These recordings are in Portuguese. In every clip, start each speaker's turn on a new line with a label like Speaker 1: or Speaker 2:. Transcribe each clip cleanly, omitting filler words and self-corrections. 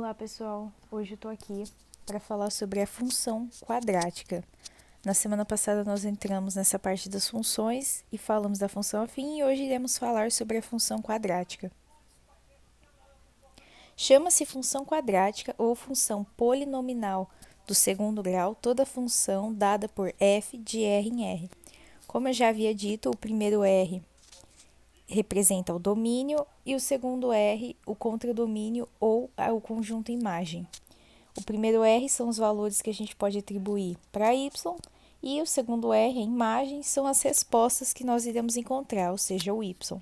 Speaker 1: Olá pessoal, hoje eu tô aqui para falar sobre a função quadrática. Na semana passada nós entramos nessa parte das funções e falamos da função afim e hoje iremos falar sobre a função quadrática. Chama-se função quadrática ou função polinomial do segundo grau toda função dada por f de R em R. Como eu já havia dito, o primeiro R representa o domínio e o segundo R o contradomínio ou o conjunto imagem. O primeiro R são os valores que a gente pode atribuir para y e o segundo R, a imagem, são as respostas que nós iremos encontrar, ou seja, o y.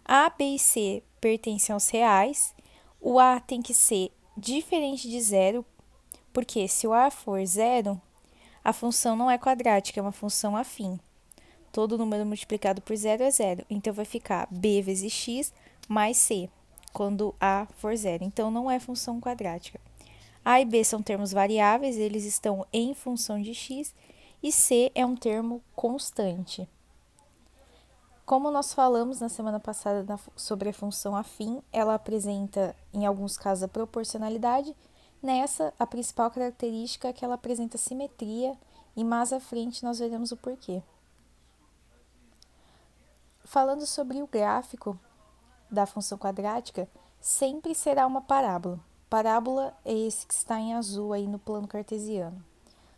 Speaker 1: A, B e C pertencem aos reais, o A tem que ser diferente de zero, porque se o A for zero, a função não é quadrática, é uma função afim. Todo número multiplicado por zero é zero, então vai ficar b vezes x mais c, quando a for zero. Então, não é função quadrática. A e b são termos variáveis, eles estão em função de x, e c é um termo constante. Como nós falamos na semana passada sobre a função afim, ela apresenta, em alguns casos, a proporcionalidade. Nessa, a principal característica é que ela apresenta simetria, e mais à frente nós veremos o porquê. Falando sobre o gráfico da função quadrática, sempre será uma parábola. Parábola é esse que está em azul aí no plano cartesiano.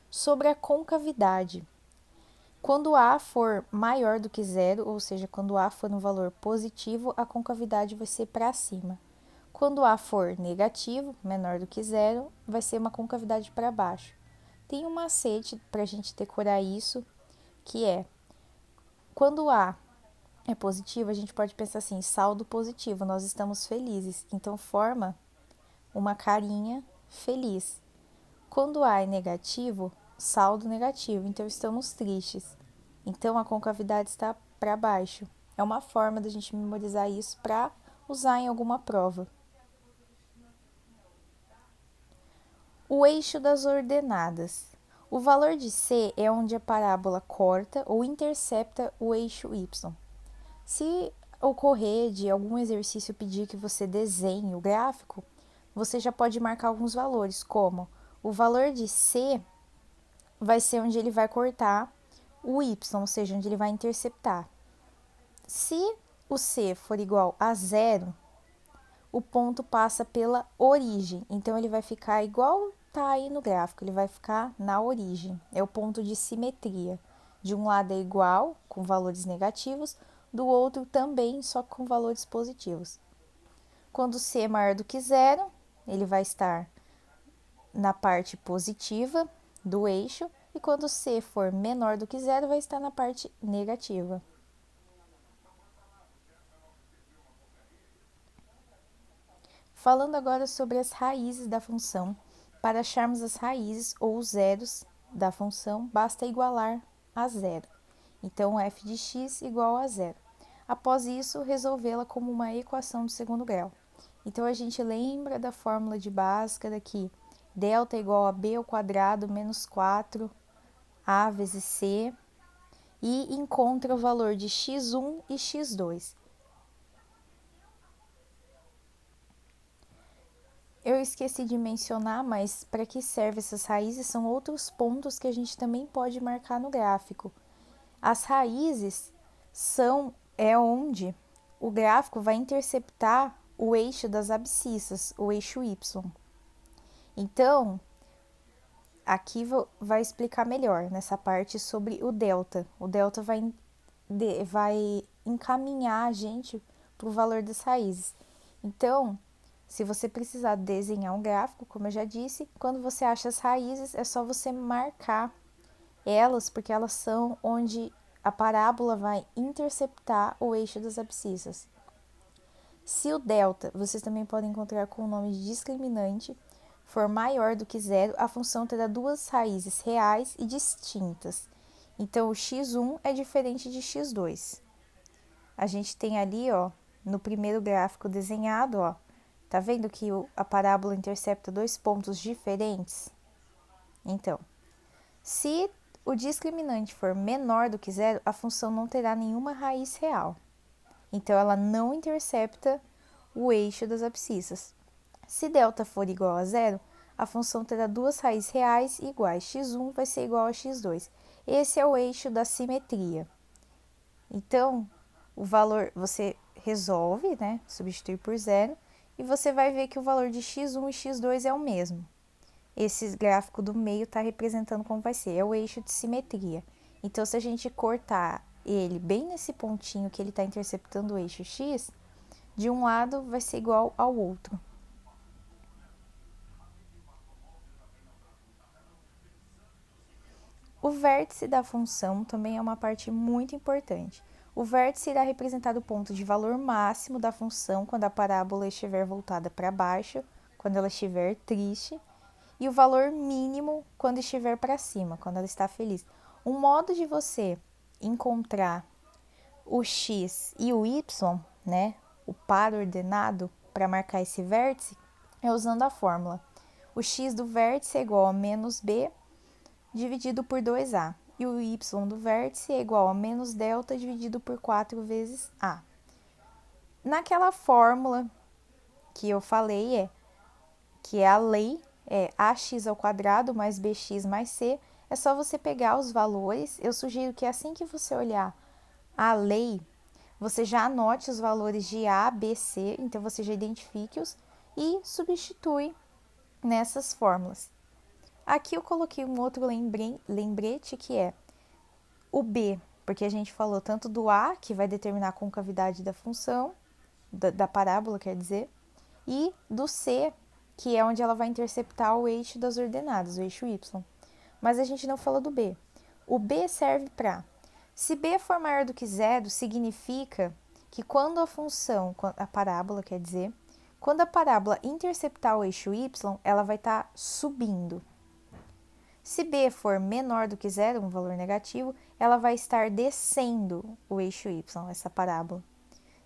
Speaker 1: Sobre a concavidade, quando A for maior do que zero, ou seja, quando A for um valor positivo, a concavidade vai ser para cima. Quando A for negativo, menor do que zero, vai ser uma concavidade para baixo. Tem um macete para a gente decorar isso, que é, quando A é positivo, a gente pode pensar assim, saldo positivo, nós estamos felizes. Então, forma uma carinha feliz. Quando A é negativo, saldo negativo, então estamos tristes. Então, a concavidade está para baixo. É uma forma da gente memorizar isso para usar em alguma prova. O eixo das ordenadas. O valor de C é onde a parábola corta ou intercepta o eixo Y. Se ocorrer de algum exercício pedir que você desenhe o gráfico, você já pode marcar alguns valores, como o valor de C vai ser onde ele vai cortar o Y, ou seja, onde ele vai interceptar. Se o C for igual a zero, o ponto passa pela origem, então ele vai ficar igual está aí no gráfico, ele vai ficar na origem, é o ponto de simetria. De um lado é igual, com valores negativos, do outro também, só com valores positivos. Quando C é maior do que zero, ele vai estar na parte positiva do eixo, e quando C for menor do que zero, vai estar na parte negativa. Falando agora sobre as raízes da função, para acharmos as raízes ou os zeros da função, basta igualar a zero. Então, f de x igual a zero. Após isso, resolvê-la como uma equação do segundo grau. Então, a gente lembra da fórmula de básica daqui. Delta é igual a b ao quadrado menos 4a vezes c. E encontra o valor de x1 e x2. Eu esqueci de mencionar, mas para que servem essas raízes são outros pontos que a gente também pode marcar no gráfico. As raízes é onde o gráfico vai interceptar o eixo das abscissas, o eixo y. Então, aqui vai explicar melhor nessa parte sobre o delta. O delta vai encaminhar a gente para o valor das raízes. Então, se você precisar desenhar um gráfico, como eu já disse, quando você acha as raízes, é só você marcar elas, porque elas são onde a parábola vai interceptar o eixo das abscissas. Se o delta, vocês também podem encontrar com o nome de discriminante, for maior do que zero, a função terá duas raízes reais e distintas. Então, o x1 é diferente de x2. A gente tem ali, ó, no primeiro gráfico desenhado, ó, tá vendo que a parábola intercepta dois pontos diferentes? Então, se o discriminante for menor do que zero, a função não terá nenhuma raiz real. Então, ela não intercepta o eixo das abscissas. Se delta for igual a zero, a função terá duas raízes reais iguais. x1 vai ser igual a x2. Esse é o eixo da simetria. Então, o valor você resolve, né? Substitui por zero, e você vai ver que o valor de x1 e x2 é o mesmo. Esse gráfico do meio está representando como vai ser, é o eixo de simetria. Então, se a gente cortar ele bem nesse pontinho que ele está interceptando o eixo x, de um lado vai ser igual ao outro. O vértice da função também é uma parte muito importante. O vértice irá representar o ponto de valor máximo da função quando a parábola estiver voltada para baixo, quando ela estiver triste, e o valor mínimo quando estiver para cima, quando ela está feliz. Um modo de você encontrar o x e o y, né, o par ordenado para marcar esse vértice, é usando a fórmula. O x do vértice é igual a menos b dividido por 2a. E o y do vértice é igual a menos delta dividido por 4 vezes a. Naquela fórmula que eu falei, que é a lei, é ax ao quadrado mais bx mais c, é só você pegar os valores. Eu sugiro que assim que você olhar a lei, você já anote os valores de a, b, c, então você já identifique-os e substitui nessas fórmulas. Aqui eu coloquei um outro lembrete que é o b, porque a gente falou tanto do a, que vai determinar a concavidade da função, da parábola, quer dizer, e do c, que é onde ela vai interceptar o eixo das ordenadas, o eixo y. Mas a gente não falou do b. O b serve para, se b for maior do que zero, significa que quando a função, a parábola, quer dizer, quando a parábola interceptar o eixo y, ela vai estar subindo. Se b for menor do que zero, um valor negativo, ela vai estar descendo o eixo y, essa parábola.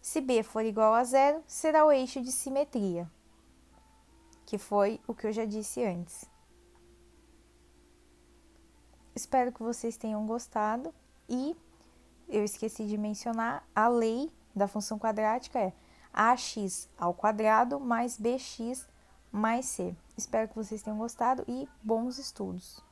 Speaker 1: Se b for igual a zero, será o eixo de simetria, que foi o que eu já disse antes. Espero que vocês tenham gostado e eu esqueci de mencionar, a lei da função quadrática é ax ao quadrado mais bx mais c. Espero que vocês tenham gostado e bons estudos!